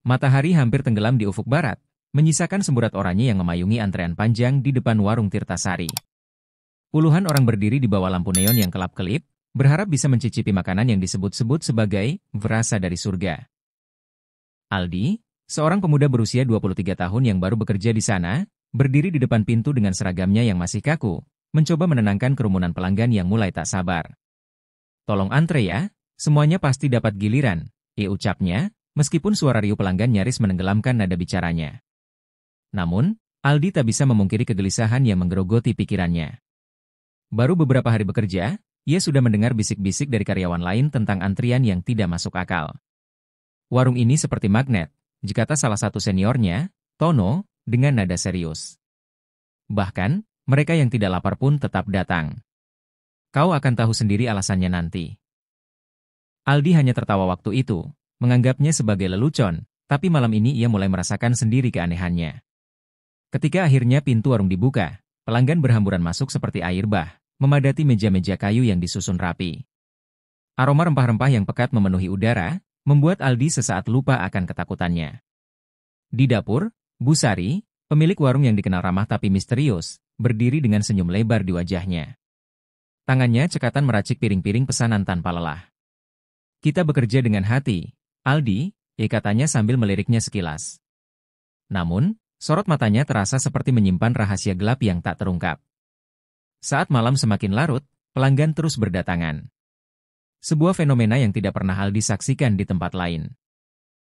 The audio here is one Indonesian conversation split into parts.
Matahari hampir tenggelam di ufuk barat, menyisakan semburat oranye yang memayungi antrean panjang di depan warung Tirtasari. Puluhan orang berdiri di bawah lampu neon yang kelap-kelip, berharap bisa mencicipi makanan yang disebut-sebut sebagai berasal dari surga. Aldi, seorang pemuda berusia 23 tahun yang baru bekerja di sana, berdiri di depan pintu dengan seragamnya yang masih kaku, mencoba menenangkan kerumunan pelanggan yang mulai tak sabar. "Tolong antre ya, semuanya pasti dapat giliran," ucapnya, meskipun suara riuh pelanggan nyaris menenggelamkan nada bicaranya. Namun, Aldi tak bisa memungkiri kegelisahan yang menggerogoti pikirannya. Baru beberapa hari bekerja, ia sudah mendengar bisik-bisik dari karyawan lain tentang antrian yang tidak masuk akal. Warung ini seperti magnet, kata salah satu seniornya, Tono, dengan nada serius. Bahkan, mereka yang tidak lapar pun tetap datang. "Kau akan tahu sendiri alasannya nanti." Aldi hanya tertawa waktu itu, menganggapnya sebagai lelucon, tapi malam ini ia mulai merasakan sendiri keanehannya. Ketika akhirnya pintu warung dibuka, pelanggan berhamburan masuk seperti air bah, memadati meja-meja kayu yang disusun rapi. Aroma rempah-rempah yang pekat memenuhi udara, membuat Aldi sesaat lupa akan ketakutannya. Di dapur, Bu Sari, pemilik warung yang dikenal ramah tapi misterius, berdiri dengan senyum lebar di wajahnya. Tangannya cekatan meracik piring-piring pesanan tanpa lelah. "Kita bekerja dengan hati, Aldi," katanya sambil meliriknya sekilas. Namun, sorot matanya terasa seperti menyimpan rahasia gelap yang tak terungkap. Saat malam semakin larut, pelanggan terus berdatangan. Sebuah fenomena yang tidak pernah Aldi saksikan di tempat lain.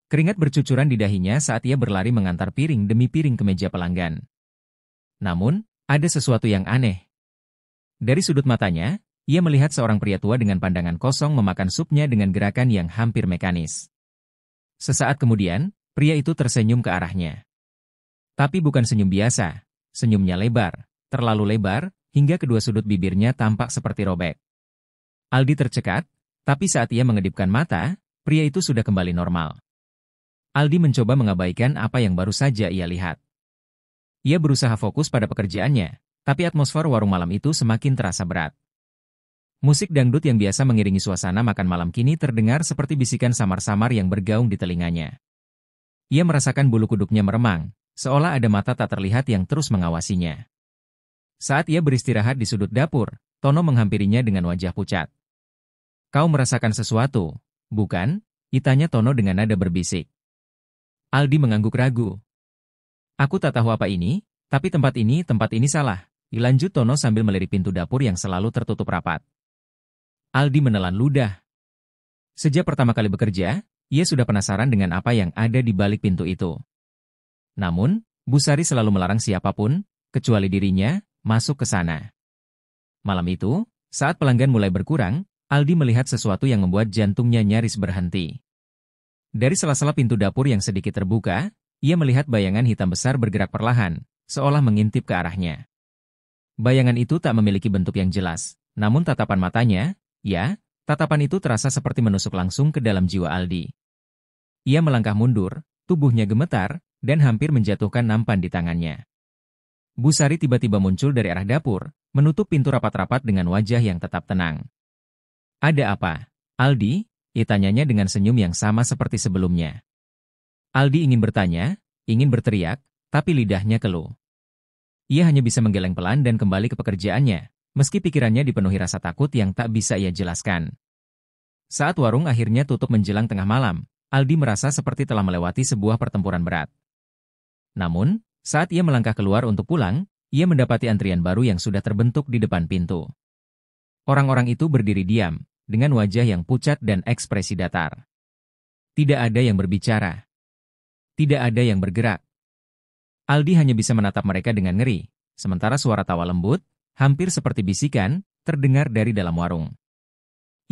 Keringat bercucuran di dahinya saat ia berlari mengantar piring demi piring ke meja pelanggan. Namun, ada sesuatu yang aneh. Dari sudut matanya, ia melihat seorang pria tua dengan pandangan kosong memakan supnya dengan gerakan yang hampir mekanis. Sesaat kemudian, pria itu tersenyum ke arahnya. Tapi bukan senyum biasa, senyumnya lebar, terlalu lebar, hingga kedua sudut bibirnya tampak seperti robek. Aldi tercekat, tapi saat ia mengedipkan mata, pria itu sudah kembali normal. Aldi mencoba mengabaikan apa yang baru saja ia lihat. Ia berusaha fokus pada pekerjaannya, tapi atmosfer warung malam itu semakin terasa berat. Musik dangdut yang biasa mengiringi suasana makan malam kini terdengar seperti bisikan samar-samar yang bergaung di telinganya. Ia merasakan bulu kuduknya meremang, seolah ada mata tak terlihat yang terus mengawasinya. Saat ia beristirahat di sudut dapur, Tono menghampirinya dengan wajah pucat. "Kau merasakan sesuatu, bukan?" tanya Tono dengan nada berbisik. Aldi mengangguk ragu. "Aku tak tahu apa ini, tapi tempat ini salah," lanjut Tono sambil melirik pintu dapur yang selalu tertutup rapat. Aldi menelan ludah. Sejak pertama kali bekerja, ia sudah penasaran dengan apa yang ada di balik pintu itu. Namun, Bu Sari selalu melarang siapapun, kecuali dirinya, masuk ke sana. Malam itu, saat pelanggan mulai berkurang, Aldi melihat sesuatu yang membuat jantungnya nyaris berhenti. Dari sela-sela pintu dapur yang sedikit terbuka, ia melihat bayangan hitam besar bergerak perlahan, seolah mengintip ke arahnya. Bayangan itu tak memiliki bentuk yang jelas, namun tatapan matanya, tatapan itu terasa seperti menusuk langsung ke dalam jiwa Aldi. Ia melangkah mundur, tubuhnya gemetar, dan hampir menjatuhkan nampan di tangannya. Bu Sari tiba-tiba muncul dari arah dapur, menutup pintu rapat-rapat dengan wajah yang tetap tenang. "Ada apa, Aldi?" tanyanya dengan senyum yang sama seperti sebelumnya. Aldi ingin bertanya, ingin berteriak, tapi lidahnya keluh. Ia hanya bisa menggeleng pelan dan kembali ke pekerjaannya, meski pikirannya dipenuhi rasa takut yang tak bisa ia jelaskan. Saat warung akhirnya tutup menjelang tengah malam, Aldi merasa seperti telah melewati sebuah pertempuran berat. Namun, saat ia melangkah keluar untuk pulang, ia mendapati antrian baru yang sudah terbentuk di depan pintu. Orang-orang itu berdiri diam, dengan wajah yang pucat dan ekspresi datar. Tidak ada yang berbicara. Tidak ada yang bergerak. Aldi hanya bisa menatap mereka dengan ngeri, sementara suara tawa lembut, hampir seperti bisikan, terdengar dari dalam warung.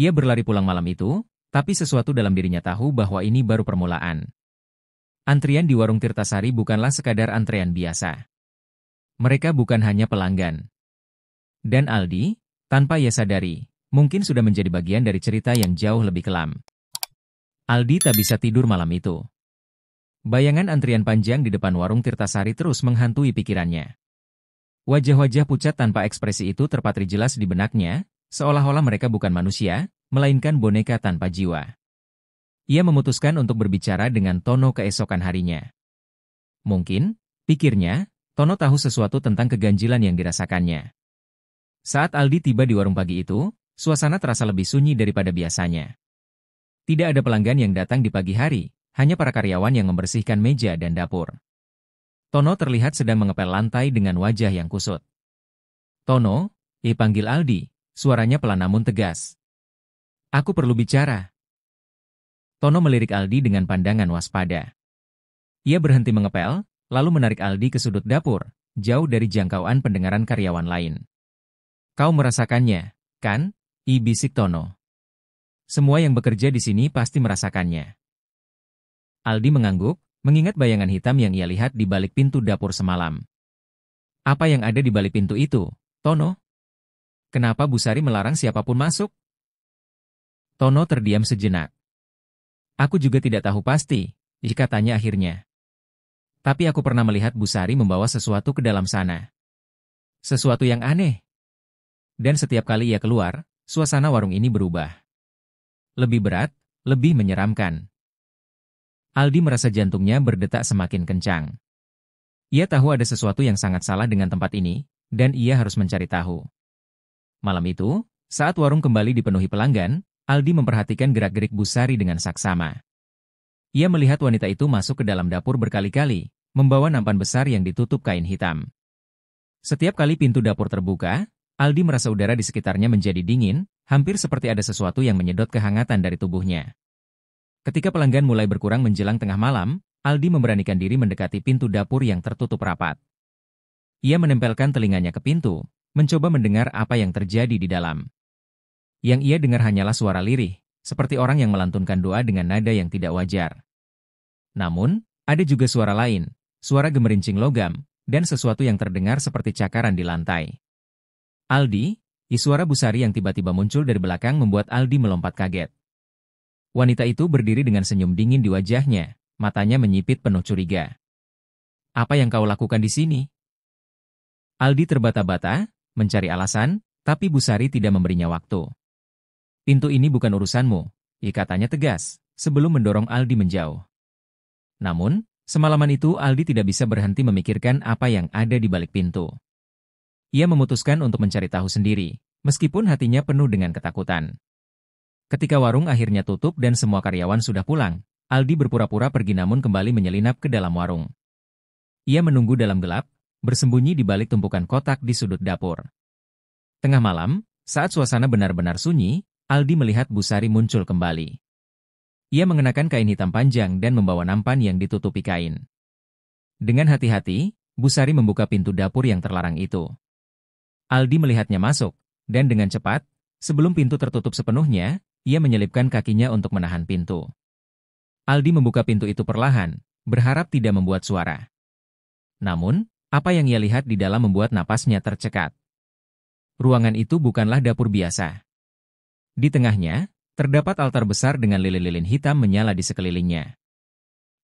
Ia berlari pulang malam itu, tapi sesuatu dalam dirinya tahu bahwa ini baru permulaan. Antrian di warung Tirtasari bukanlah sekadar antrean biasa. Mereka bukan hanya pelanggan. Dan Aldi, tanpa ia sadari, mungkin sudah menjadi bagian dari cerita yang jauh lebih kelam. Aldi tak bisa tidur malam itu. Bayangan antrian panjang di depan warung Tirtasari terus menghantui pikirannya. Wajah-wajah pucat tanpa ekspresi itu terpatri jelas di benaknya, seolah-olah mereka bukan manusia, melainkan boneka tanpa jiwa. Ia memutuskan untuk berbicara dengan Tono keesokan harinya. Mungkin, pikirnya, Tono tahu sesuatu tentang keganjilan yang dirasakannya. Saat Aldi tiba di warung pagi itu, suasana terasa lebih sunyi daripada biasanya. Tidak ada pelanggan yang datang di pagi hari, hanya para karyawan yang membersihkan meja dan dapur. Tono terlihat sedang mengepel lantai dengan wajah yang kusut. Tono, panggil Aldi, suaranya pelan namun tegas. Aku perlu bicara. Tono melirik Aldi dengan pandangan waspada. Ia berhenti mengepel, lalu menarik Aldi ke sudut dapur, jauh dari jangkauan pendengaran karyawan lain. Kau merasakannya, kan? Bisik Tono. Semua yang bekerja di sini pasti merasakannya. Aldi mengangguk, mengingat bayangan hitam yang ia lihat di balik pintu dapur semalam. Apa yang ada di balik pintu itu, Tono? Kenapa Bu Sari melarang siapapun masuk? Tono terdiam sejenak. Aku juga tidak tahu pasti, katanya akhirnya. Tapi aku pernah melihat Bu Sari membawa sesuatu ke dalam sana. Sesuatu yang aneh. Dan setiap kali ia keluar, suasana warung ini berubah. Lebih berat, lebih menyeramkan. Aldi merasa jantungnya berdetak semakin kencang. Ia tahu ada sesuatu yang sangat salah dengan tempat ini, dan ia harus mencari tahu. Malam itu, saat warung kembali dipenuhi pelanggan, Aldi memperhatikan gerak-gerik Bu Sari dengan saksama. Ia melihat wanita itu masuk ke dalam dapur berkali-kali, membawa nampan besar yang ditutup kain hitam. Setiap kali pintu dapur terbuka, Aldi merasa udara di sekitarnya menjadi dingin, hampir seperti ada sesuatu yang menyedot kehangatan dari tubuhnya. Ketika pelanggan mulai berkurang menjelang tengah malam, Aldi memberanikan diri mendekati pintu dapur yang tertutup rapat. Ia menempelkan telinganya ke pintu, mencoba mendengar apa yang terjadi di dalam. Yang ia dengar hanyalah suara lirih, seperti orang yang melantunkan doa dengan nada yang tidak wajar. Namun, ada juga suara lain, suara gemerincing logam, dan sesuatu yang terdengar seperti cakaran di lantai. Aldi, suara Bu Sari yang tiba-tiba muncul dari belakang membuat Aldi melompat kaget. Wanita itu berdiri dengan senyum dingin di wajahnya, matanya menyipit penuh curiga. Apa yang kau lakukan di sini? Aldi terbata-bata, mencari alasan, tapi Bu Sari tidak memberinya waktu. Pintu ini bukan urusanmu, katanya tegas, sebelum mendorong Aldi menjauh. Namun, semalaman itu Aldi tidak bisa berhenti memikirkan apa yang ada di balik pintu. Ia memutuskan untuk mencari tahu sendiri, meskipun hatinya penuh dengan ketakutan. Ketika warung akhirnya tutup dan semua karyawan sudah pulang, Aldi berpura-pura pergi namun kembali menyelinap ke dalam warung. Ia menunggu dalam gelap, bersembunyi di balik tumpukan kotak di sudut dapur. Tengah malam, saat suasana benar-benar sunyi, Aldi melihat Bu Sari muncul kembali. Ia mengenakan kain hitam panjang dan membawa nampan yang ditutupi kain. Dengan hati-hati, Bu Sari membuka pintu dapur yang terlarang itu. Aldi melihatnya masuk, dan dengan cepat, sebelum pintu tertutup sepenuhnya, ia menyelipkan kakinya untuk menahan pintu. Aldi membuka pintu itu perlahan, berharap tidak membuat suara. Namun, apa yang ia lihat di dalam membuat napasnya tercekat. Ruangan itu bukanlah dapur biasa. Di tengahnya, terdapat altar besar dengan lilin-lilin hitam menyala di sekelilingnya.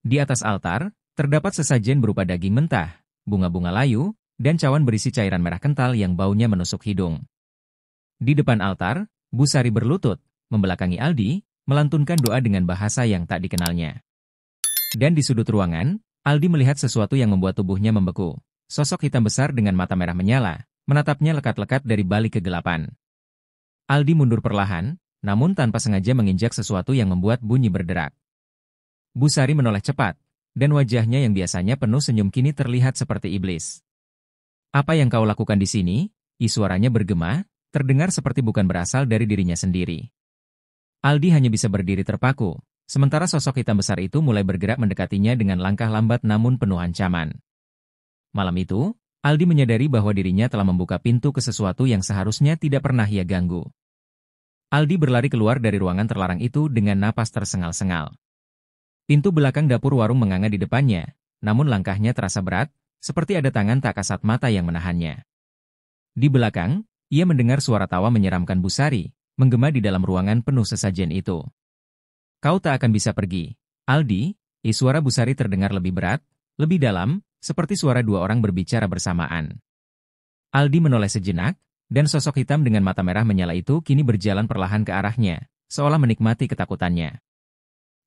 Di atas altar, terdapat sesajen berupa daging mentah, bunga-bunga layu, dan cawan berisi cairan merah kental yang baunya menusuk hidung. Di depan altar, Bu Sari berlutut, membelakangi Aldi, melantunkan doa dengan bahasa yang tak dikenalnya. Dan di sudut ruangan, Aldi melihat sesuatu yang membuat tubuhnya membeku. Sosok hitam besar dengan mata merah menyala, menatapnya lekat-lekat dari balik kegelapan. Aldi mundur perlahan, namun tanpa sengaja menginjak sesuatu yang membuat bunyi berderak. Bu Sari menoleh cepat, dan wajahnya yang biasanya penuh senyum kini terlihat seperti iblis. Apa yang kau lakukan di sini? Suaranya bergema, terdengar seperti bukan berasal dari dirinya sendiri. Aldi hanya bisa berdiri terpaku, sementara sosok hitam besar itu mulai bergerak mendekatinya dengan langkah lambat namun penuh ancaman. Malam itu, Aldi menyadari bahwa dirinya telah membuka pintu ke sesuatu yang seharusnya tidak pernah ia ganggu. Aldi berlari keluar dari ruangan terlarang itu dengan napas tersengal-sengal. Pintu belakang dapur warung menganga di depannya, namun langkahnya terasa berat, seperti ada tangan tak kasat mata yang menahannya. Di belakang, ia mendengar suara tawa menyeramkan Bu Sari, menggema di dalam ruangan penuh sesajen itu. Kau tak akan bisa pergi, Aldi. Suara Bu Sari terdengar lebih berat, lebih dalam, seperti suara dua orang berbicara bersamaan. Aldi menoleh sejenak, dan sosok hitam dengan mata merah menyala itu kini berjalan perlahan ke arahnya, seolah menikmati ketakutannya.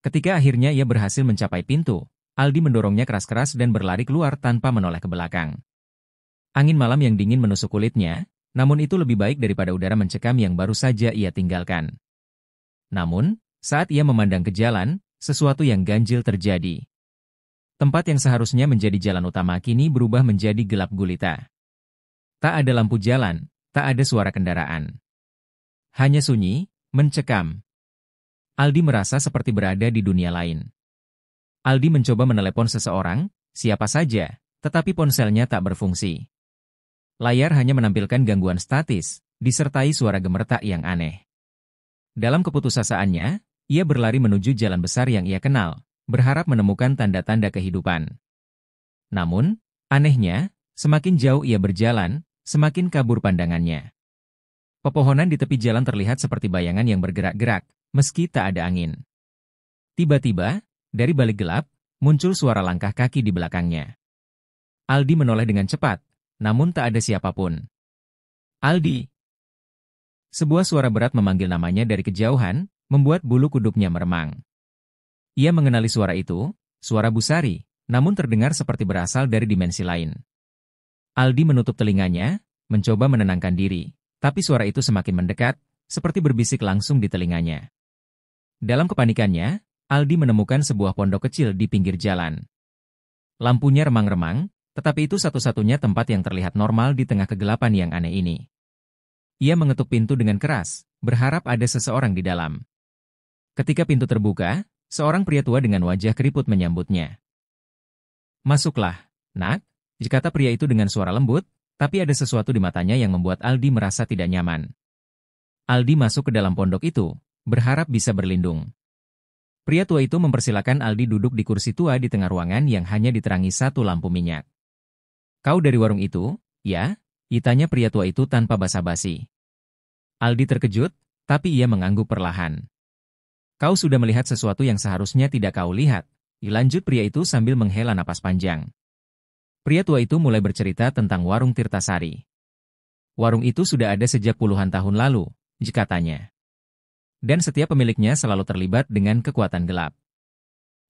Ketika akhirnya ia berhasil mencapai pintu, Aldi mendorongnya keras-keras dan berlari keluar tanpa menoleh ke belakang. Angin malam yang dingin menusuk kulitnya, namun itu lebih baik daripada udara mencekam yang baru saja ia tinggalkan. Namun, saat ia memandang ke jalan, sesuatu yang ganjil terjadi. Tempat yang seharusnya menjadi jalan utama kini berubah menjadi gelap gulita. Tak ada lampu jalan, tak ada suara kendaraan. Hanya sunyi, mencekam. Aldi merasa seperti berada di dunia lain. Aldi mencoba menelepon seseorang, siapa saja, tetapi ponselnya tak berfungsi. Layar hanya menampilkan gangguan statis, disertai suara gemertak yang aneh. Dalam keputusasaan,nya, ia berlari menuju jalan besar yang ia kenal, berharap menemukan tanda-tanda kehidupan. Namun, anehnya, semakin jauh ia berjalan, semakin kabur pandangannya. Pepohonan di tepi jalan terlihat seperti bayangan yang bergerak-gerak, meski tak ada angin. Tiba-tiba, dari balik gelap, muncul suara langkah kaki di belakangnya. Aldi menoleh dengan cepat, namun tak ada siapapun. Aldi! Sebuah suara berat memanggil namanya dari kejauhan, membuat bulu kuduknya meremang. Ia mengenali suara itu, suara Busari, namun terdengar seperti berasal dari dimensi lain. Aldi menutup telinganya, mencoba menenangkan diri, tapi suara itu semakin mendekat, seperti berbisik langsung di telinganya. Dalam kepanikannya, Aldi menemukan sebuah pondok kecil di pinggir jalan. Lampunya remang-remang, tetapi itu satu-satunya tempat yang terlihat normal di tengah kegelapan yang aneh ini. Ia mengetuk pintu dengan keras, berharap ada seseorang di dalam. Ketika pintu terbuka, seorang pria tua dengan wajah keriput menyambutnya. "Masuklah, nak," kata pria itu dengan suara lembut, tapi ada sesuatu di matanya yang membuat Aldi merasa tidak nyaman. Aldi masuk ke dalam pondok itu, berharap bisa berlindung. Pria tua itu mempersilakan Aldi duduk di kursi tua di tengah ruangan yang hanya diterangi satu lampu minyak. "Kau dari warung itu, ya?" tanya pria tua itu tanpa basa-basi. Aldi terkejut, tapi ia mengangguk perlahan. "Kau sudah melihat sesuatu yang seharusnya tidak kau lihat," lanjut pria itu sambil menghela napas panjang. Pria tua itu mulai bercerita tentang warung Tirtasari. Warung itu sudah ada sejak puluhan tahun lalu, katanya. Dan setiap pemiliknya selalu terlibat dengan kekuatan gelap.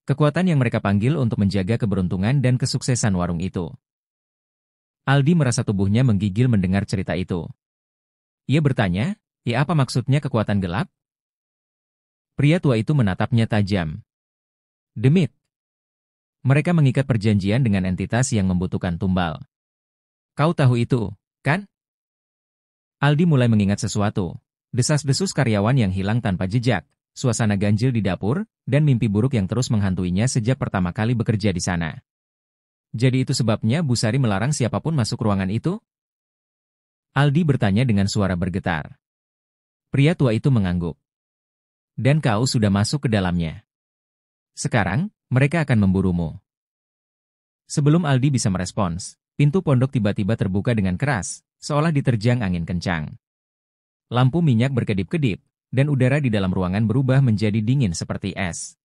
Kekuatan yang mereka panggil untuk menjaga keberuntungan dan kesuksesan warung itu. Aldi merasa tubuhnya menggigil mendengar cerita itu. Ia bertanya, "Ya apa maksudnya kekuatan gelap?" Pria tua itu menatapnya tajam. "Demit. Mereka mengikat perjanjian dengan entitas yang membutuhkan tumbal. Kau tahu itu, kan?" Aldi mulai mengingat sesuatu. Desas-desus karyawan yang hilang tanpa jejak, suasana ganjil di dapur, dan mimpi buruk yang terus menghantuinya sejak pertama kali bekerja di sana. Jadi itu sebabnya Busari melarang siapapun masuk ruangan itu? Aldi bertanya dengan suara bergetar. Pria tua itu mengangguk. Dan kau sudah masuk ke dalamnya. Sekarang, mereka akan memburumu. Sebelum Aldi bisa merespons, pintu pondok tiba-tiba terbuka dengan keras, seolah diterjang angin kencang. Lampu minyak berkedip-kedip, dan udara di dalam ruangan berubah menjadi dingin seperti es.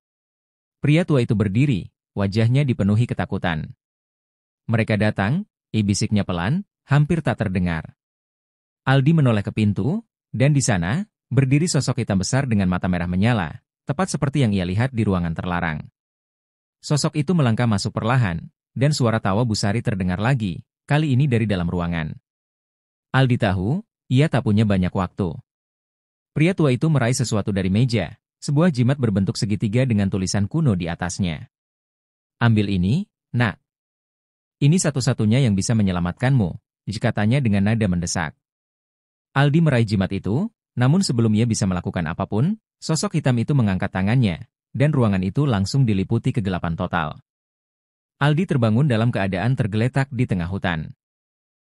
Pria tua itu berdiri, wajahnya dipenuhi ketakutan. "Mereka datang," bisiknya pelan, hampir tak terdengar. Aldi menoleh ke pintu, dan di sana, berdiri sosok hitam besar dengan mata merah menyala, tepat seperti yang ia lihat di ruangan terlarang. Sosok itu melangkah masuk perlahan, dan suara tawa Busari terdengar lagi, kali ini dari dalam ruangan. Aldi tahu, ia tak punya banyak waktu. Pria tua itu meraih sesuatu dari meja, sebuah jimat berbentuk segitiga dengan tulisan kuno di atasnya. "Ambil ini, nak. Ini satu-satunya yang bisa menyelamatkanmu," katanya dengan nada mendesak. Aldi meraih jimat itu, namun sebelum ia bisa melakukan apapun, sosok hitam itu mengangkat tangannya, dan ruangan itu langsung diliputi kegelapan total. Aldi terbangun dalam keadaan tergeletak di tengah hutan.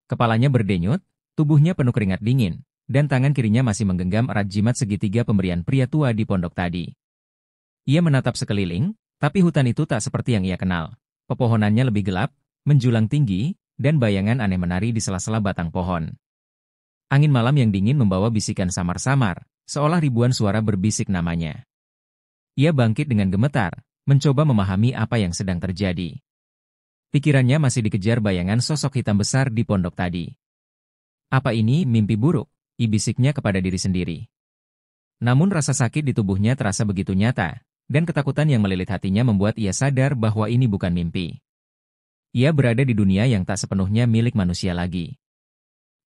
Kepalanya berdenyut, tubuhnya penuh keringat dingin, dan tangan kirinya masih menggenggam erat jimat segitiga pemberian pria tua di pondok tadi. Ia menatap sekeliling, tapi hutan itu tak seperti yang ia kenal. Pepohonannya lebih gelap, menjulang tinggi, dan bayangan aneh menari di sela-sela batang pohon. Angin malam yang dingin membawa bisikan samar-samar, seolah ribuan suara berbisik namanya. Ia bangkit dengan gemetar, mencoba memahami apa yang sedang terjadi. Pikirannya masih dikejar bayangan sosok hitam besar di pondok tadi. Apa ini mimpi buruk? Bisiknya kepada diri sendiri. Namun rasa sakit di tubuhnya terasa begitu nyata, dan ketakutan yang melilit hatinya membuat ia sadar bahwa ini bukan mimpi. Ia berada di dunia yang tak sepenuhnya milik manusia lagi.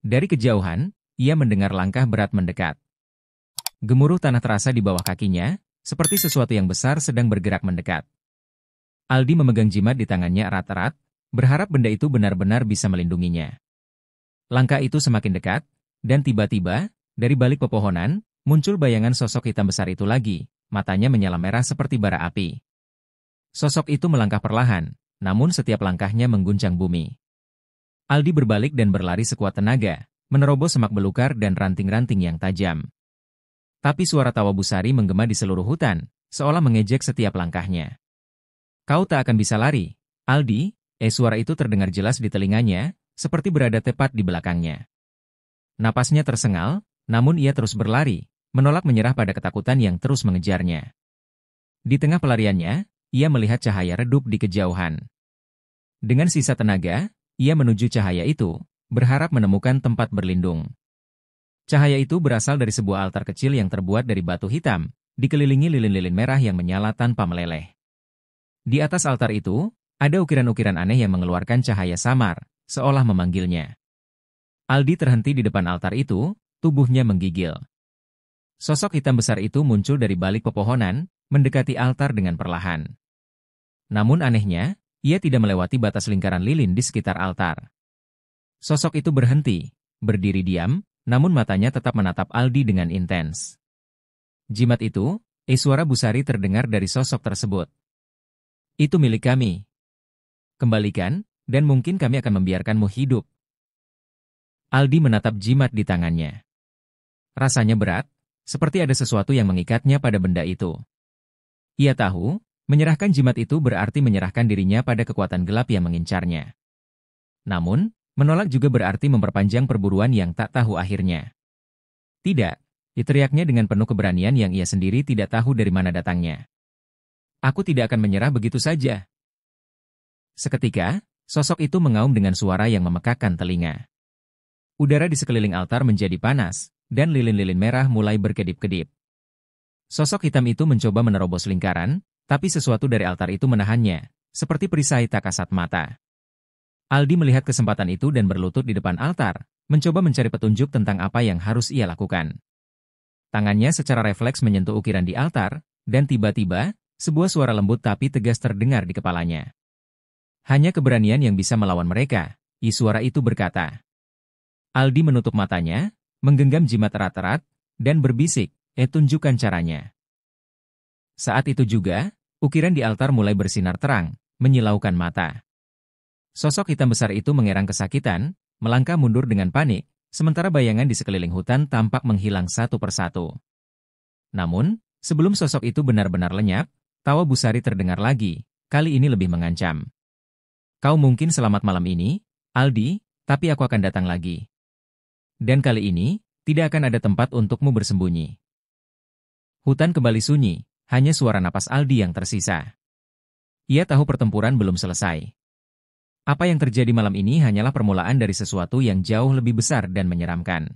Dari kejauhan, ia mendengar langkah berat mendekat. Gemuruh tanah terasa di bawah kakinya, seperti sesuatu yang besar sedang bergerak mendekat. Aldi memegang jimat di tangannya erat-erat, berharap benda itu benar-benar bisa melindunginya. Langkah itu semakin dekat, dan tiba-tiba, dari balik pepohonan, muncul bayangan sosok hitam besar itu lagi, matanya menyala merah seperti bara api. Sosok itu melangkah perlahan, namun setiap langkahnya mengguncang bumi. Aldi berbalik dan berlari sekuat tenaga, menerobos semak belukar dan ranting-ranting yang tajam. Tapi suara tawa Busari menggema di seluruh hutan, seolah mengejek setiap langkahnya. Kau tak akan bisa lari, Aldi. Suara itu terdengar jelas di telinganya, seperti berada tepat di belakangnya. Napasnya tersengal, namun ia terus berlari, menolak menyerah pada ketakutan yang terus mengejarnya. Di tengah pelariannya, ia melihat cahaya redup di kejauhan. Dengan sisa tenaga, ia menuju cahaya itu, berharap menemukan tempat berlindung. Cahaya itu berasal dari sebuah altar kecil yang terbuat dari batu hitam, dikelilingi lilin-lilin merah yang menyala tanpa meleleh. Di atas altar itu, ada ukiran-ukiran aneh yang mengeluarkan cahaya samar, seolah memanggilnya. Aldi terhenti di depan altar itu, tubuhnya menggigil. Sosok hitam besar itu muncul dari balik pepohonan, mendekati altar dengan perlahan. Namun anehnya, ia tidak melewati batas lingkaran lilin di sekitar altar. Sosok itu berhenti, berdiri diam, namun matanya tetap menatap Aldi dengan intens. Jimat itu, suara Busari terdengar dari sosok tersebut. Itu milik kami. Kembalikan, dan mungkin kami akan membiarkanmu hidup. Aldi menatap jimat di tangannya. Rasanya berat, seperti ada sesuatu yang mengikatnya pada benda itu. Ia tahu, menyerahkan jimat itu berarti menyerahkan dirinya pada kekuatan gelap yang mengincarnya. Namun, menolak juga berarti memperpanjang perburuan yang tak tahu akhirnya. Tidak, diteriaknya dengan penuh keberanian yang ia sendiri tidak tahu dari mana datangnya. Aku tidak akan menyerah begitu saja. Seketika, sosok itu mengaum dengan suara yang memekakkan telinga. Udara di sekeliling altar menjadi panas, dan lilin-lilin merah mulai berkedip-kedip. Sosok hitam itu mencoba menerobos lingkaran, tapi sesuatu dari altar itu menahannya, seperti perisai tak kasat mata. Aldi melihat kesempatan itu dan berlutut di depan altar, mencoba mencari petunjuk tentang apa yang harus ia lakukan. Tangannya secara refleks menyentuh ukiran di altar, dan tiba-tiba, sebuah suara lembut tapi tegas terdengar di kepalanya. Hanya keberanian yang bisa melawan mereka, suara itu berkata. Aldi menutup matanya, menggenggam jimat erat-erat, dan berbisik, tunjukkan caranya. Saat itu juga, ukiran di altar mulai bersinar terang, menyilaukan mata. Sosok hitam besar itu mengerang kesakitan, melangkah mundur dengan panik, sementara bayangan di sekeliling hutan tampak menghilang satu persatu. Namun, sebelum sosok itu benar-benar lenyap, tawa Busari terdengar lagi, kali ini lebih mengancam. Kau mungkin selamat malam ini, Aldi, tapi aku akan datang lagi. Dan kali ini, tidak akan ada tempat untukmu bersembunyi. Hutan kembali sunyi, hanya suara napas Aldi yang tersisa. Ia tahu pertempuran belum selesai. Apa yang terjadi malam ini hanyalah permulaan dari sesuatu yang jauh lebih besar dan menyeramkan.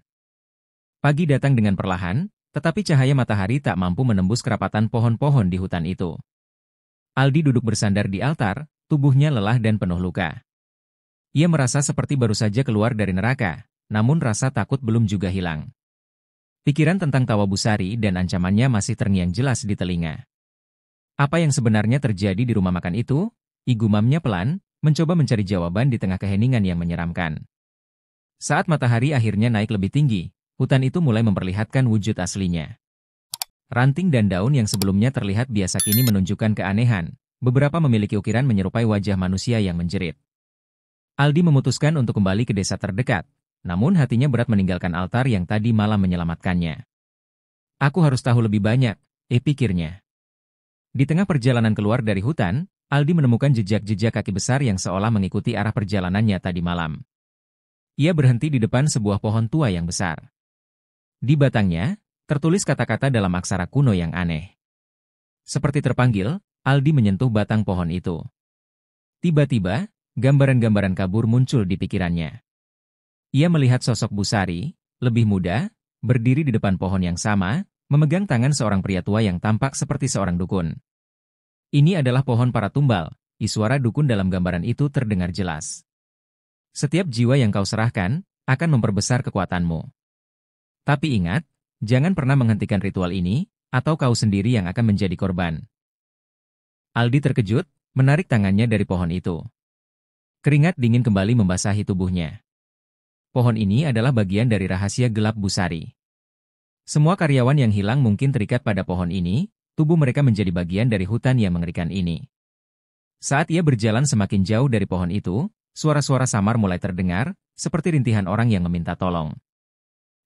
Pagi datang dengan perlahan, tetapi cahaya matahari tak mampu menembus kerapatan pohon-pohon di hutan itu. Aldi duduk bersandar di altar, tubuhnya lelah dan penuh luka. Ia merasa seperti baru saja keluar dari neraka, namun rasa takut belum juga hilang. Pikiran tentang tawa Busari dan ancamannya masih terngiang jelas di telinga. Apa yang sebenarnya terjadi di rumah makan itu? Gumamnya pelan, mencoba mencari jawaban di tengah keheningan yang menyeramkan. Saat matahari akhirnya naik lebih tinggi, hutan itu mulai memperlihatkan wujud aslinya. Ranting dan daun yang sebelumnya terlihat biasa kini menunjukkan keanehan, beberapa memiliki ukiran menyerupai wajah manusia yang menjerit. Aldi memutuskan untuk kembali ke desa terdekat, namun hatinya berat meninggalkan altar yang tadi malam menyelamatkannya. Aku harus tahu lebih banyak, pikirnya. Di tengah perjalanan keluar dari hutan, Aldi menemukan jejak-jejak kaki besar yang seolah mengikuti arah perjalanannya tadi malam. Ia berhenti di depan sebuah pohon tua yang besar. Di batangnya, tertulis kata-kata dalam aksara kuno yang aneh. Seperti terpanggil, Aldi menyentuh batang pohon itu. Tiba-tiba, gambaran-gambaran kabur muncul di pikirannya. Ia melihat sosok Busari, lebih muda, berdiri di depan pohon yang sama, memegang tangan seorang pria tua yang tampak seperti seorang dukun, Ini adalah pohon para tumbal. Suara dukun dalam gambaran itu terdengar jelas. Setiap jiwa yang kau serahkan akan memperbesar kekuatanmu. Tapi ingat, jangan pernah menghentikan ritual ini, atau kau sendiri yang akan menjadi korban. Aldi terkejut, menarik tangannya dari pohon itu. Keringat dingin kembali membasahi tubuhnya. Pohon ini adalah bagian dari rahasia gelap Busari. Semua karyawan yang hilang mungkin terikat pada pohon ini, tubuh mereka menjadi bagian dari hutan yang mengerikan ini. Saat ia berjalan semakin jauh dari pohon itu, suara-suara samar mulai terdengar, seperti rintihan orang yang meminta tolong.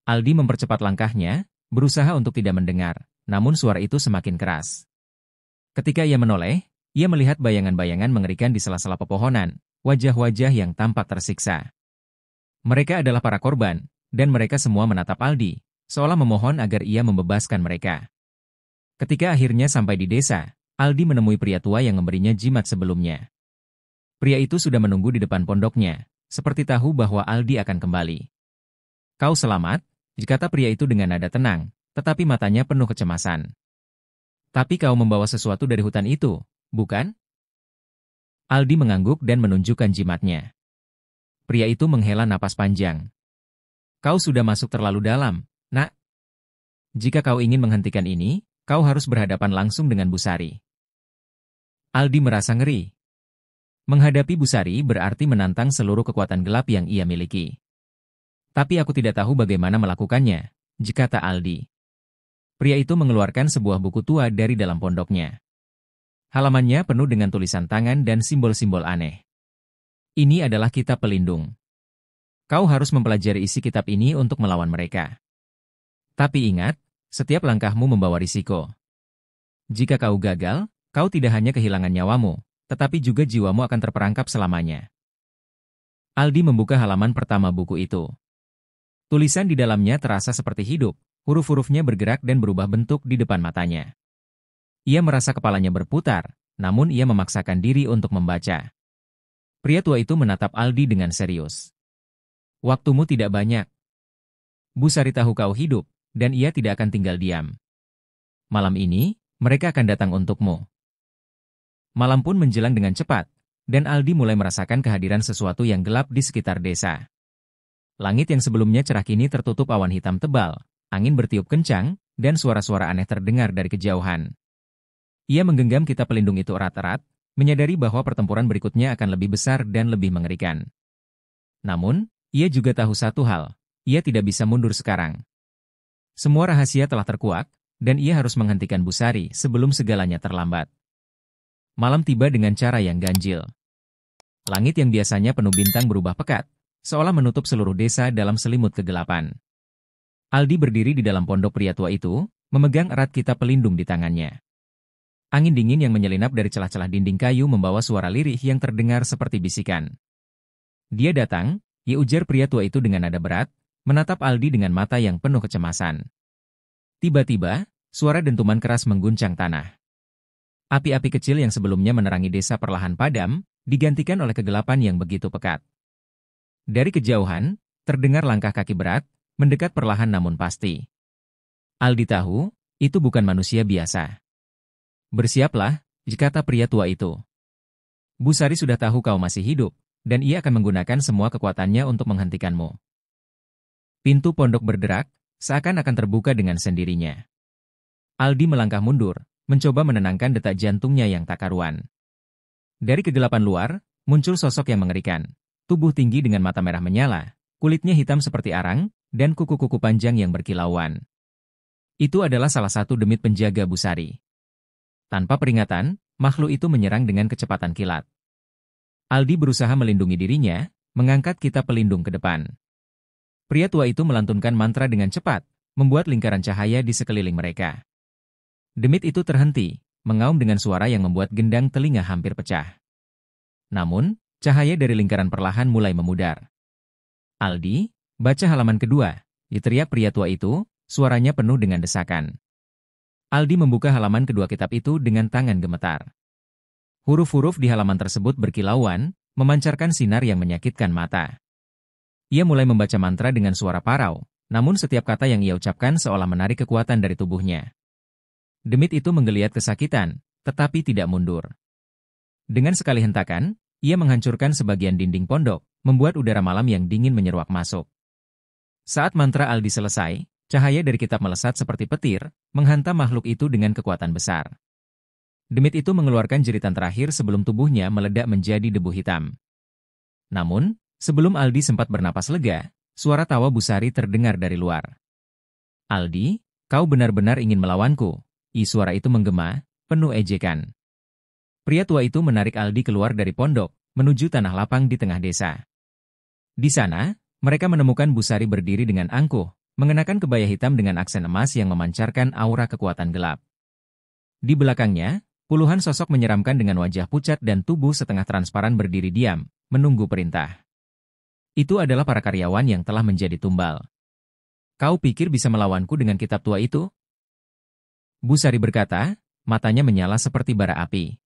Aldi mempercepat langkahnya, berusaha untuk tidak mendengar, namun suara itu semakin keras. Ketika ia menoleh, ia melihat bayangan-bayangan mengerikan di sela-sela pepohonan, wajah-wajah yang tampak tersiksa. Mereka adalah para korban, dan mereka semua menatap Aldi, seolah memohon agar ia membebaskan mereka. Ketika akhirnya sampai di desa, Aldi menemui pria tua yang memberinya jimat sebelumnya. Pria itu sudah menunggu di depan pondoknya, seperti tahu bahwa Aldi akan kembali. "Kau selamat?" kata pria itu dengan nada tenang, tetapi matanya penuh kecemasan. "Tapi kau membawa sesuatu dari hutan itu, bukan?" Aldi mengangguk dan menunjukkan jimatnya. Pria itu menghela napas panjang. "Kau sudah masuk terlalu dalam, nak. Jika kau ingin menghentikan ini, kau harus berhadapan langsung dengan Busari." Aldi merasa ngeri. Menghadapi Busari berarti menantang seluruh kekuatan gelap yang ia miliki. "Tapi aku tidak tahu bagaimana melakukannya," kata Aldi. Pria itu mengeluarkan sebuah buku tua dari dalam pondoknya. Halamannya penuh dengan tulisan tangan dan simbol-simbol aneh. "Ini adalah kitab pelindung. Kau harus mempelajari isi kitab ini untuk melawan mereka. Tapi ingat, setiap langkahmu membawa risiko. Jika kau gagal, kau tidak hanya kehilangan nyawamu, tetapi juga jiwamu akan terperangkap selamanya." Aldi membuka halaman pertama buku itu. Tulisan di dalamnya terasa seperti hidup, huruf-hurufnya bergerak dan berubah bentuk di depan matanya. Ia merasa kepalanya berputar, namun ia memaksakan diri untuk membaca. Pria tua itu menatap Aldi dengan serius. "Waktumu tidak banyak. Busari tahu kau hidup, dan ia tidak akan tinggal diam. Malam ini, mereka akan datang untukmu." Malam pun menjelang dengan cepat, dan Aldi mulai merasakan kehadiran sesuatu yang gelap di sekitar desa. Langit yang sebelumnya cerah kini tertutup awan hitam tebal, angin bertiup kencang, dan suara-suara aneh terdengar dari kejauhan. Ia menggenggam kitab pelindung itu erat-erat, menyadari bahwa pertempuran berikutnya akan lebih besar dan lebih mengerikan. Namun, ia juga tahu satu hal, ia tidak bisa mundur sekarang. Semua rahasia telah terkuak, dan ia harus menghentikan Busari sebelum segalanya terlambat. Malam tiba dengan cara yang ganjil. Langit yang biasanya penuh bintang berubah pekat, seolah menutup seluruh desa dalam selimut kegelapan. Aldi berdiri di dalam pondok pria tua itu, memegang erat kitab pelindung di tangannya. Angin dingin yang menyelinap dari celah-celah dinding kayu membawa suara lirih yang terdengar seperti bisikan. "Dia datang," ujar pria tua itu dengan nada berat, menatap Aldi dengan mata yang penuh kecemasan. Tiba-tiba, suara dentuman keras mengguncang tanah. Api-api kecil yang sebelumnya menerangi desa perlahan padam, digantikan oleh kegelapan yang begitu pekat. Dari kejauhan, terdengar langkah kaki berat, mendekat perlahan namun pasti. Aldi tahu, itu bukan manusia biasa. "Bersiaplah," kata pria tua itu. "Busari sudah tahu kau masih hidup, dan ia akan menggunakan semua kekuatannya untuk menghentikanmu." Pintu pondok berderak, seakan akan terbuka dengan sendirinya. Aldi melangkah mundur, mencoba menenangkan detak jantungnya yang tak karuan. Dari kegelapan luar, muncul sosok yang mengerikan. Tubuh tinggi dengan mata merah menyala, kulitnya hitam seperti arang, dan kuku-kuku panjang yang berkilauan. Itu adalah salah satu demit penjaga Busari. Tanpa peringatan, makhluk itu menyerang dengan kecepatan kilat. Aldi berusaha melindungi dirinya, mengangkat kitab pelindung ke depan. Pria tua itu melantunkan mantra dengan cepat, membuat lingkaran cahaya di sekeliling mereka. Demit itu terhenti, mengaum dengan suara yang membuat gendang telinga hampir pecah. Namun, cahaya dari lingkaran perlahan mulai memudar. "Aldi, baca halaman kedua," teriak pria tua itu, suaranya penuh dengan desakan. Aldi membuka halaman kedua kitab itu dengan tangan gemetar. Huruf-huruf di halaman tersebut berkilauan, memancarkan sinar yang menyakitkan mata. Ia mulai membaca mantra dengan suara parau, namun setiap kata yang ia ucapkan seolah menarik kekuatan dari tubuhnya. Demit itu menggeliat kesakitan, tetapi tidak mundur. Dengan sekali hentakan, ia menghancurkan sebagian dinding pondok, membuat udara malam yang dingin menyeruak masuk. Saat mantra Aldi selesai, cahaya dari kitab melesat seperti petir, menghantam makhluk itu dengan kekuatan besar. Demit itu mengeluarkan jeritan terakhir sebelum tubuhnya meledak menjadi debu hitam. Namun, sebelum Aldi sempat bernapas lega, suara tawa Busari terdengar dari luar. "Aldi, kau benar-benar ingin melawanku?" Suara itu menggema, penuh ejekan. Pria tua itu menarik Aldi keluar dari pondok, menuju tanah lapang di tengah desa. Di sana, mereka menemukan Busari berdiri dengan angkuh, mengenakan kebaya hitam dengan aksen emas yang memancarkan aura kekuatan gelap. Di belakangnya, puluhan sosok menyeramkan dengan wajah pucat dan tubuh setengah transparan berdiri diam, menunggu perintah. Itu adalah para karyawan yang telah menjadi tumbal. "Kau pikir bisa melawanku dengan kitab tua itu?" Busari berkata, matanya menyala seperti bara api.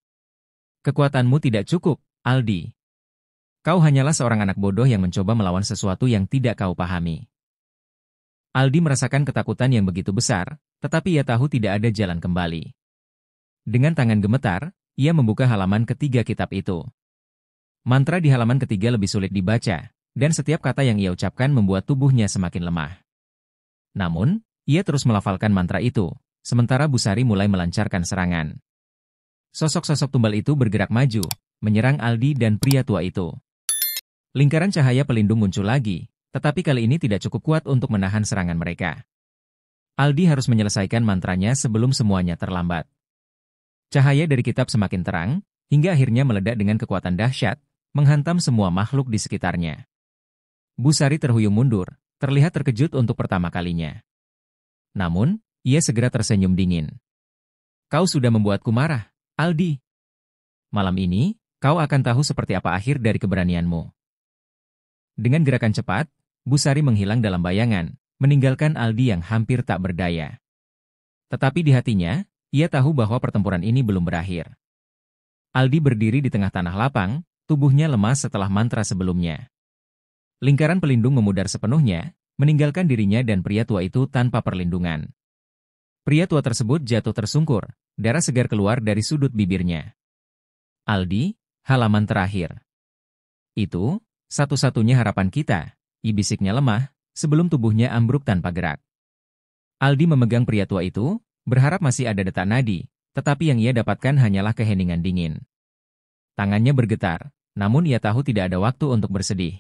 "Kekuatanmu tidak cukup, Aldi. Kau hanyalah seorang anak bodoh yang mencoba melawan sesuatu yang tidak kau pahami." Aldi merasakan ketakutan yang begitu besar, tetapi ia tahu tidak ada jalan kembali. Dengan tangan gemetar, ia membuka halaman ketiga kitab itu. Mantra di halaman ketiga lebih sulit dibaca, dan setiap kata yang ia ucapkan membuat tubuhnya semakin lemah. Namun, ia terus melafalkan mantra itu, sementara Busari mulai melancarkan serangan. Sosok-sosok tumbal itu bergerak maju, menyerang Aldi dan pria tua itu. Lingkaran cahaya pelindung muncul lagi, tetapi kali ini tidak cukup kuat untuk menahan serangan mereka. Aldi harus menyelesaikan mantranya sebelum semuanya terlambat. Cahaya dari kitab semakin terang, hingga akhirnya meledak dengan kekuatan dahsyat, menghantam semua makhluk di sekitarnya. Busari terhuyung mundur, terlihat terkejut untuk pertama kalinya. Namun, ia segera tersenyum dingin. "Kau sudah membuatku marah, Aldi. Malam ini, kau akan tahu seperti apa akhir dari keberanianmu." Dengan gerakan cepat, Busari menghilang dalam bayangan, meninggalkan Aldi yang hampir tak berdaya. Tetapi di hatinya, ia tahu bahwa pertempuran ini belum berakhir. Aldi berdiri di tengah tanah lapang, tubuhnya lemas setelah mantra sebelumnya. Lingkaran pelindung memudar sepenuhnya, meninggalkan dirinya dan pria tua itu tanpa perlindungan. Pria tua tersebut jatuh tersungkur, darah segar keluar dari sudut bibirnya. "Aldi, halaman terakhir. Itu, satu-satunya harapan kita," bisiknya lemah, sebelum tubuhnya ambruk tanpa gerak. Aldi memegang pria tua itu, berharap masih ada detak nadi, tetapi yang ia dapatkan hanyalah keheningan dingin. Tangannya bergetar, namun ia tahu tidak ada waktu untuk bersedih.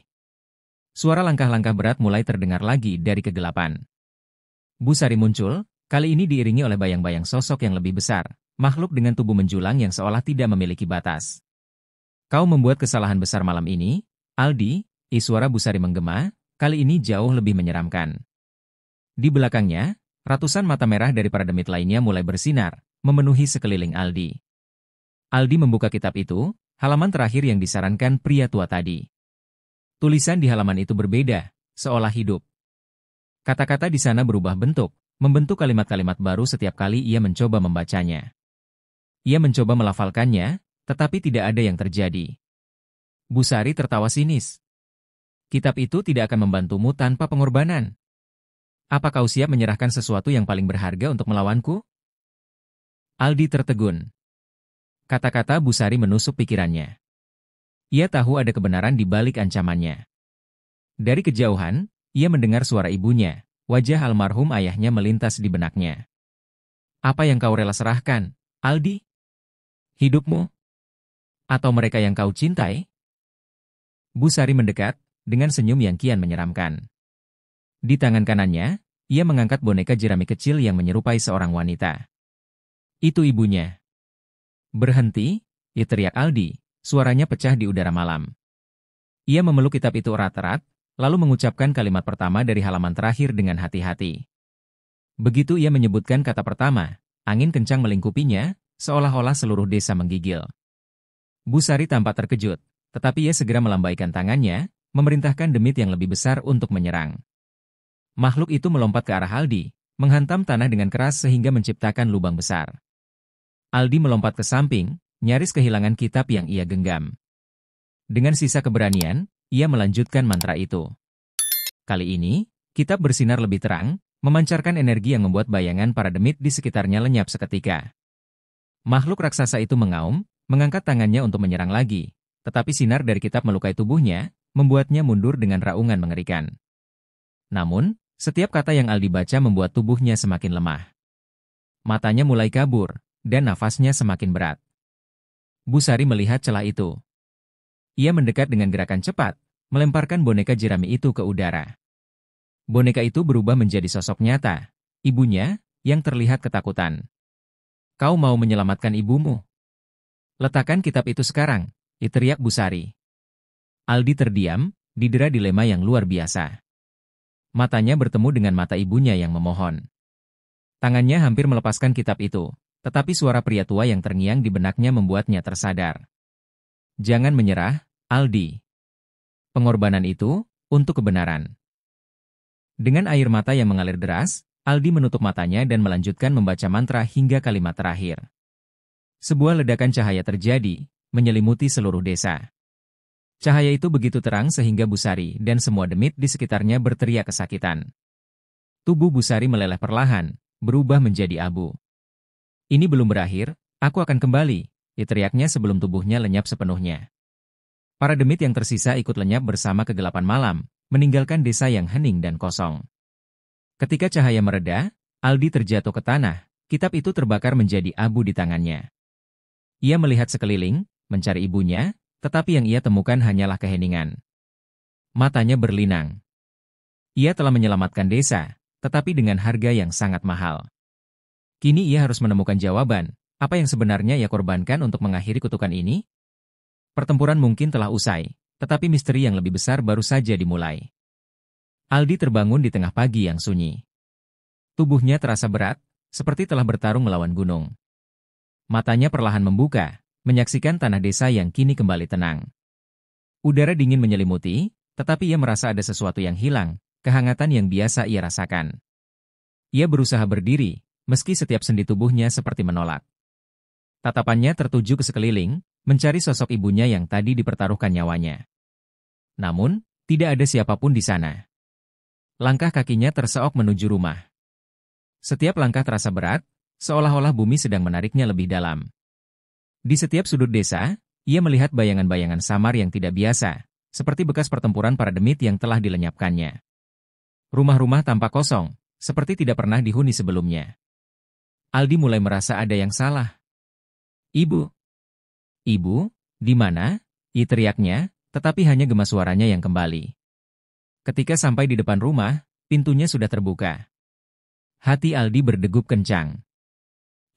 Suara langkah-langkah berat mulai terdengar lagi dari kegelapan. Busari muncul, kali ini diiringi oleh bayang-bayang sosok yang lebih besar, makhluk dengan tubuh menjulang yang seolah tidak memiliki batas. "Kau membuat kesalahan besar malam ini, Aldi," suara Busari menggema, kali ini jauh lebih menyeramkan. Di belakangnya, ratusan mata merah dari para demit lainnya mulai bersinar, memenuhi sekeliling Aldi. Aldi membuka kitab itu, halaman terakhir yang disarankan pria tua tadi. Tulisan di halaman itu berbeda, seolah hidup. Kata-kata di sana berubah bentuk, membentuk kalimat-kalimat baru setiap kali ia mencoba membacanya. Ia mencoba melafalkannya, tetapi tidak ada yang terjadi. Busari tertawa sinis. "Kitab itu tidak akan membantumu tanpa pengorbanan. Apa kau siap menyerahkan sesuatu yang paling berharga untuk melawanku?" Aldi tertegun. Kata-kata Busari menusuk pikirannya. Ia tahu ada kebenaran di balik ancamannya. Dari kejauhan, ia mendengar suara ibunya, wajah almarhum ayahnya melintas di benaknya. "Apa yang kau rela serahkan, Aldi? Hidupmu? Atau mereka yang kau cintai?" Busari mendekat, dengan senyum yang kian menyeramkan. Di tangan kanannya, ia mengangkat boneka jerami kecil yang menyerupai seorang wanita. "Itu ibunya." "Berhenti," teriak Aldi, suaranya pecah di udara malam. Ia memeluk kitab itu erat-erat, lalu mengucapkan kalimat pertama dari halaman terakhir dengan hati-hati. Begitu ia menyebutkan kata pertama, angin kencang melingkupinya, seolah-olah seluruh desa menggigil. Busari tampak terkejut, tetapi ia segera melambaikan tangannya, memerintahkan demit yang lebih besar untuk menyerang. Makhluk itu melompat ke arah Aldi, menghantam tanah dengan keras sehingga menciptakan lubang besar. Aldi melompat ke samping, nyaris kehilangan kitab yang ia genggam. Dengan sisa keberanian, ia melanjutkan mantra itu. Kali ini, kitab bersinar lebih terang, memancarkan energi yang membuat bayangan para demit di sekitarnya lenyap seketika. Makhluk raksasa itu mengaum, mengangkat tangannya untuk menyerang lagi, tetapi sinar dari kitab melukai tubuhnya, membuatnya mundur dengan raungan mengerikan. Namun, setiap kata yang Aldi baca membuat tubuhnya semakin lemah. Matanya mulai kabur, dan nafasnya semakin berat. Busari melihat celah itu. Ia mendekat dengan gerakan cepat, melemparkan boneka jerami itu ke udara. Boneka itu berubah menjadi sosok nyata, ibunya, yang terlihat ketakutan. Kau mau menyelamatkan ibumu? Letakkan kitab itu sekarang, teriak Busari. Aldi terdiam, didera dilema yang luar biasa. Matanya bertemu dengan mata ibunya yang memohon. Tangannya hampir melepaskan kitab itu, tetapi suara pria tua yang terngiang di benaknya membuatnya tersadar. Jangan menyerah, Aldi. Pengorbanan itu, untuk kebenaran. Dengan air mata yang mengalir deras, Aldi menutup matanya dan melanjutkan membaca mantra hingga kalimat terakhir. Sebuah ledakan cahaya terjadi, menyelimuti seluruh desa. Cahaya itu begitu terang sehingga Busari dan semua demit di sekitarnya berteriak kesakitan. Tubuh Busari meleleh perlahan, berubah menjadi abu. Ini belum berakhir, aku akan kembali, teriaknya sebelum tubuhnya lenyap sepenuhnya. Para demit yang tersisa ikut lenyap bersama kegelapan malam, meninggalkan desa yang hening dan kosong. Ketika cahaya mereda, Aldi terjatuh ke tanah, kitab itu terbakar menjadi abu di tangannya. Ia melihat sekeliling, mencari ibunya, tetapi yang ia temukan hanyalah keheningan. Matanya berlinang. Ia telah menyelamatkan desa, tetapi dengan harga yang sangat mahal. Kini ia harus menemukan jawaban, apa yang sebenarnya ia korbankan untuk mengakhiri kutukan ini? Pertempuran mungkin telah usai, tetapi misteri yang lebih besar baru saja dimulai. Aldi terbangun di tengah pagi yang sunyi. Tubuhnya terasa berat, seperti telah bertarung melawan gunung. Matanya perlahan membuka, menyaksikan tanah desa yang kini kembali tenang. Udara dingin menyelimuti, tetapi ia merasa ada sesuatu yang hilang, kehangatan yang biasa ia rasakan. Ia berusaha berdiri, meski setiap sendi tubuhnya seperti menolak. Tatapannya tertuju ke sekeliling, mencari sosok ibunya yang tadi dipertaruhkan nyawanya. Namun, tidak ada siapapun di sana. Langkah kakinya terseok menuju rumah. Setiap langkah terasa berat, seolah-olah bumi sedang menariknya lebih dalam. Di setiap sudut desa, ia melihat bayangan-bayangan samar yang tidak biasa, seperti bekas pertempuran para demit yang telah dilenyapkannya. Rumah-rumah tampak kosong, seperti tidak pernah dihuni sebelumnya. Aldi mulai merasa ada yang salah. Ibu. Ibu, di mana? Teriaknya, tetapi hanya gema suaranya yang kembali. Ketika sampai di depan rumah, pintunya sudah terbuka. Hati Aldi berdegup kencang.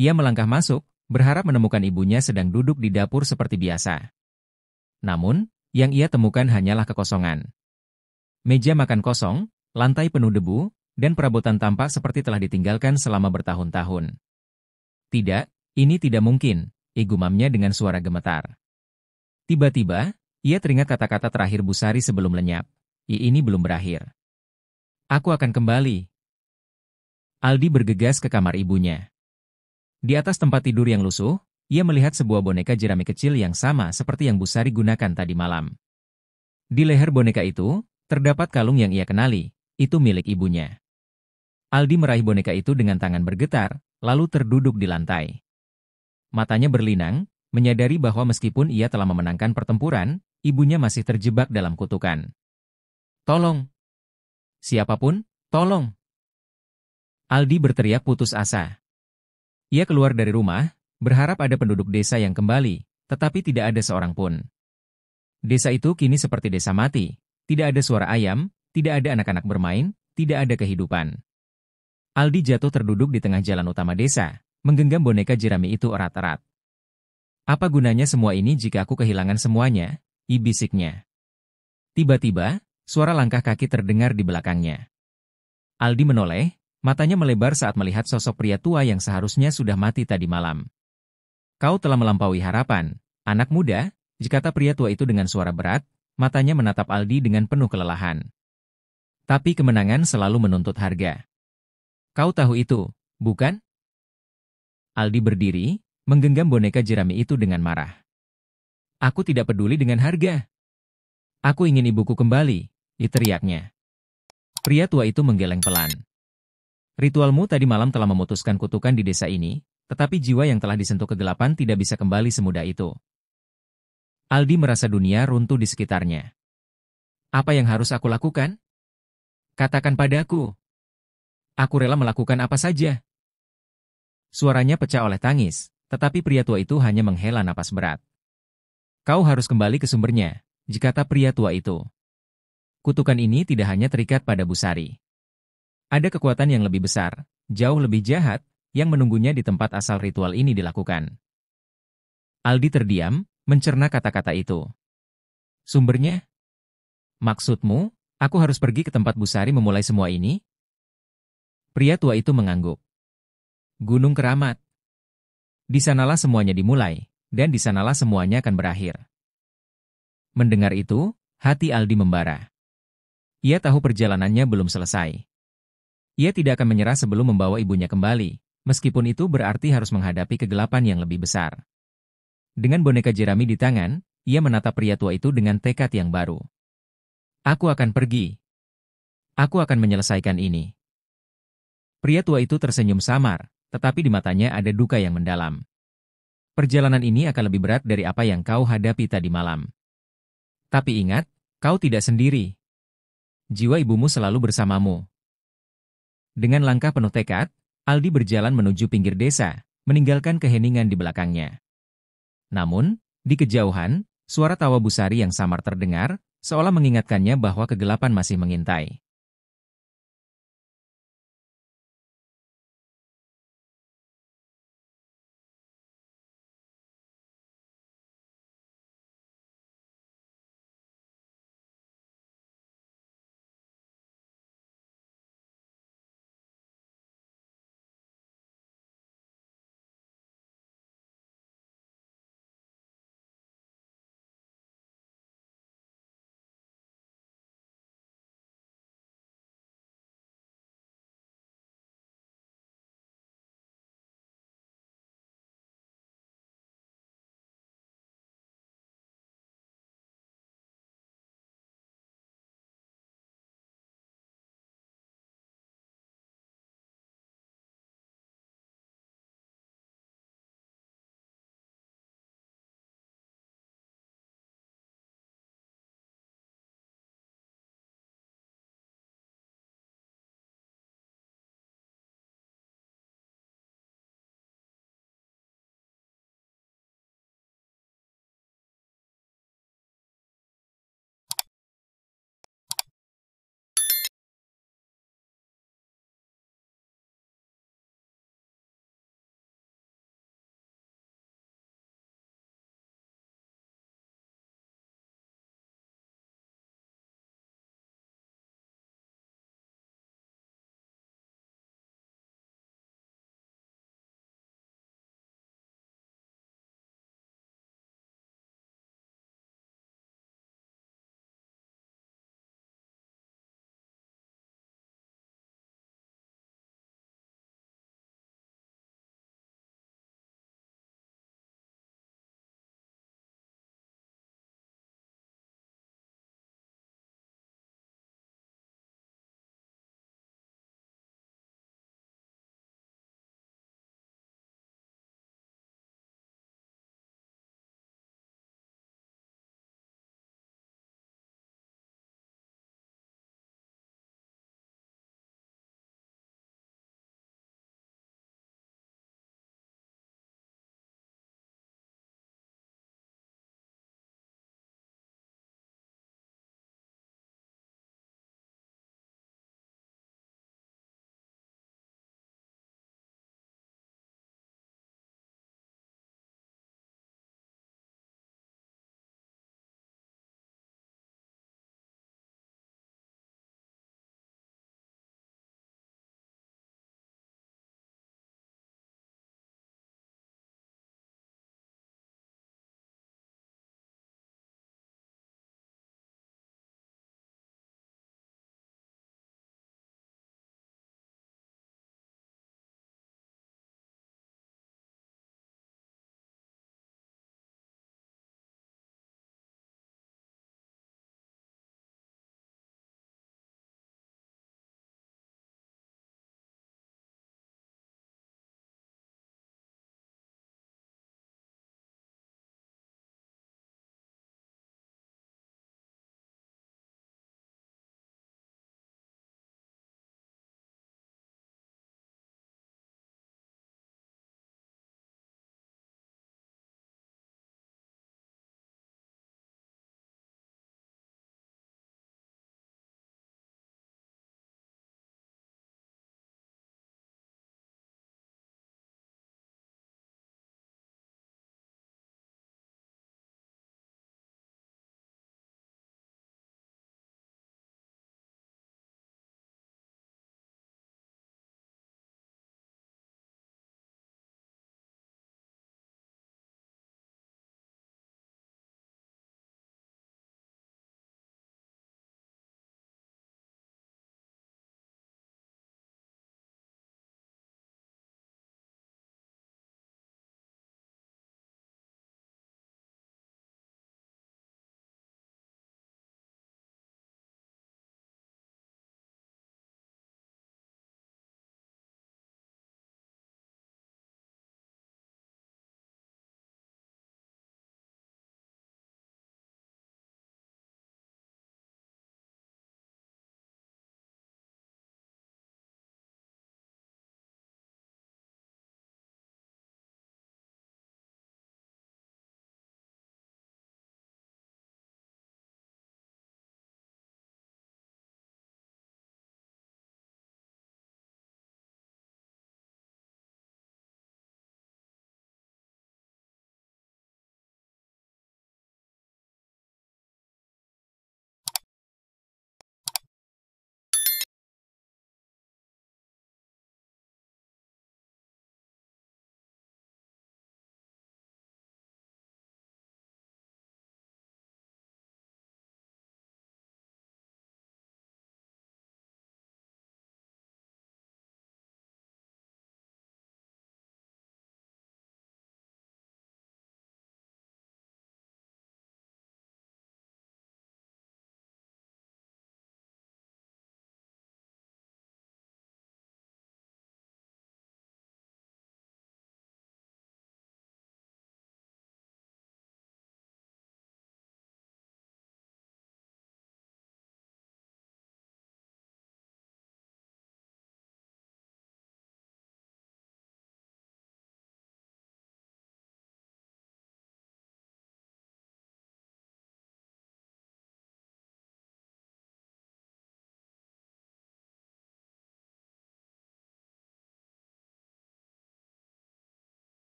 Ia melangkah masuk, berharap menemukan ibunya sedang duduk di dapur seperti biasa. Namun, yang ia temukan hanyalah kekosongan. Meja makan kosong, lantai penuh debu, dan perabotan tampak seperti telah ditinggalkan selama bertahun-tahun. Tidak, ini tidak mungkin, gumamnya dengan suara gemetar. Tiba-tiba, ia teringat kata-kata terakhir Busari sebelum lenyap. Ini belum berakhir. Aku akan kembali. Aldi bergegas ke kamar ibunya. Di atas tempat tidur yang lusuh, ia melihat sebuah boneka jerami kecil yang sama seperti yang Busari gunakan tadi malam. Di leher boneka itu, terdapat kalung yang ia kenali, itu milik ibunya. Aldi meraih boneka itu dengan tangan bergetar, lalu terduduk di lantai. Matanya berlinang, menyadari bahwa meskipun ia telah memenangkan pertempuran, ibunya masih terjebak dalam kutukan. Tolong! Siapapun, tolong! Aldi berteriak putus asa. Ia keluar dari rumah, berharap ada penduduk desa yang kembali, tetapi tidak ada seorang pun. Desa itu kini seperti desa mati, tidak ada suara ayam, tidak ada anak-anak bermain, tidak ada kehidupan. Aldi jatuh terduduk di tengah jalan utama desa, menggenggam boneka jerami itu erat-erat. Apa gunanya semua ini jika aku kehilangan semuanya? Bisiknya. Tiba-tiba, suara langkah kaki terdengar di belakangnya. Aldi menoleh, matanya melebar saat melihat sosok pria tua yang seharusnya sudah mati tadi malam. Kau telah melampaui harapan, anak muda, kata pria tua itu dengan suara berat, matanya menatap Aldi dengan penuh kelelahan. Tapi kemenangan selalu menuntut harga. Kau tahu itu, bukan? Aldi berdiri, menggenggam boneka jerami itu dengan marah. Aku tidak peduli dengan harga. Aku ingin ibuku kembali, teriaknya. Pria tua itu menggeleng pelan. Ritualmu tadi malam telah memutuskan kutukan di desa ini, Tetapi jiwa yang telah disentuh kegelapan tidak bisa kembali semudah itu. Aldi merasa dunia runtuh di sekitarnya. Apa yang harus aku lakukan? Katakan padaku. Aku rela melakukan apa saja. Suaranya pecah oleh tangis, tetapi pria tua itu hanya menghela napas berat. Kau harus kembali ke sumbernya, kata pria tua itu. Kutukan ini tidak hanya terikat pada Busari. Ada kekuatan yang lebih besar, jauh lebih jahat, yang menunggunya di tempat asal ritual ini dilakukan. Aldi terdiam, mencerna kata-kata itu. Sumbernya? Maksudmu, aku harus pergi ke tempat Busari memulai semua ini? Pria tua itu mengangguk. Gunung Keramat. Di sanalah semuanya dimulai, dan di sanalah semuanya akan berakhir. Mendengar itu, hati Aldi membara. Ia tahu perjalanannya belum selesai. Ia tidak akan menyerah sebelum membawa ibunya kembali, meskipun itu berarti harus menghadapi kegelapan yang lebih besar. Dengan boneka jerami di tangan, ia menatap pria tua itu dengan tekad yang baru. Aku akan pergi. Aku akan menyelesaikan ini. Pria tua itu tersenyum samar, tetapi di matanya ada duka yang mendalam. Perjalanan ini akan lebih berat dari apa yang kau hadapi tadi malam. Tapi ingat, kau tidak sendiri. Jiwa ibumu selalu bersamamu. Dengan langkah penuh tekad, Aldi berjalan menuju pinggir desa, meninggalkan keheningan di belakangnya. Namun, di kejauhan, suara tawa Busari yang samar terdengar, seolah mengingatkannya bahwa kegelapan masih mengintai.